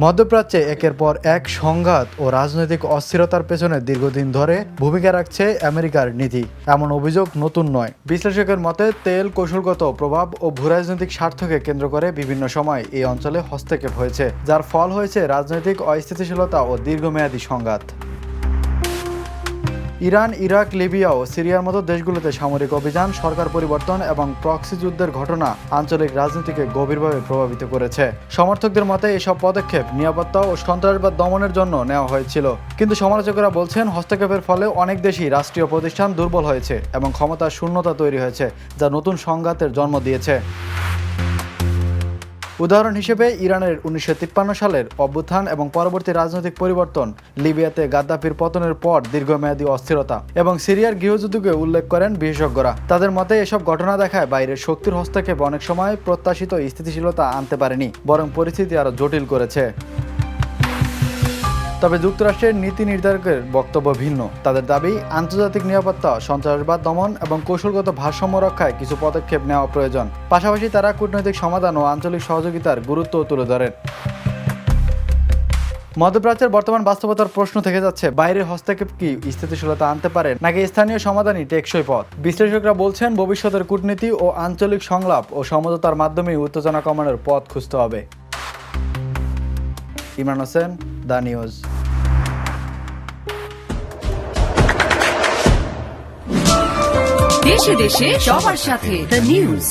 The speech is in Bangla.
মধ্যপ্রাচ্যে একের পর এক সংঘাত ও রাজনৈতিক অস্থিরতার পেছনে দীর্ঘদিন ধরে ভূমিকা রাখছে আমেরিকার নীতি। এমন অভিযোগ নতুন নয়। বিশ্লেষকের মতে তেল কৌশলগত প্রভাব ও ভূরাজনৈতিক স্বার্থকে কেন্দ্র করে বিভিন্ন সময় এই অঞ্চলে হস্তক্ষেপ হয়েছে, যার ফল হয়েছে রাজনৈতিক অস্থিতিশীলতা ও দীর্ঘমেয়াদী সংঘাত। ইরান, ইরাক, লিবিয়া ও সিরিয়ার মতো দেশগুলোতে সামরিক অভিযান, সরকার পরিবর্তন এবং প্রক্সি যুদ্ধের ঘটনা আঞ্চলিক রাজনীতিকে গভীরভাবে প্রভাবিত করেছে। সমর্থকদের মতে এসব পদক্ষেপ নিরাপত্তা ও সন্ত্রাসবাদ দমনের জন্য নেওয়া হয়েছিল, কিন্তু সমালোচকেরা বলছেন হস্তক্ষেপের ফলে অনেক দেশই রাষ্ট্রীয় প্রতিষ্ঠান দুর্বল হয়েছে এবং ক্ষমতার শূন্যতা তৈরি হয়েছে, যা নতুন সংঘাতের জন্ম দিয়েছে। উদাহরণ হিসেবে ইরানের 1953 সালের অভ্যুত্থান এবং পরবর্তী রাজনৈতিক পরিবর্তন, লিবিয়াতে গাদ্দাফির পতনের পর দীর্ঘমেয়াদী অস্থিরতা এবং সিরিয়ার গৃহযুদ্ধকে উল্লেখ করেন বিশেষজ্ঞরা। তাদের মতে এসব ঘটনা দেখায় বাইরের শক্তির হস্তক্ষেপ অনেক সময় প্রত্যাশিত স্থিতিশীলতা আনতে পারেনি, বরং পরিস্থিতি আরও জটিল করেছে। তবে যুক্তরাষ্ট্রের নীতি নির্ধারকের বক্তব্য ভিন্ন। তাদের দাবি, আন্তর্জাতিক নিরাপত্তা, সন্ত্রাসবাদ দমন এবং কৌশলগত ভারসাম্য রক্ষায় কিছু পদক্ষেপ নেওয়া প্রয়োজন। পাশাপাশি তারা কূটনৈতিক সমাধান ও আঞ্চলিক সহযোগিতার গুরুত্বও তুলে ধরেন। মধ্যপ্রাচ্যের বর্তমান বাস্তবতার প্রশ্ন থেকে যাচ্ছে, বাইরের হস্তক্ষেপ কি স্থিতিশীলতা আনতে পারে নাকি স্থানীয় সমাধানই টেকসই পথ? বিশ্লেষকরা বলছেন ভবিষ্যতের কূটনীতি ও আঞ্চলিক সংলাপ ও সমঝোতার মাধ্যমেই উত্তেজনা কমানোর পথ খুঁজতে হবে। Imran Hossain, the news. দেশে দেশে সবার সাথে দ্য নিউজ।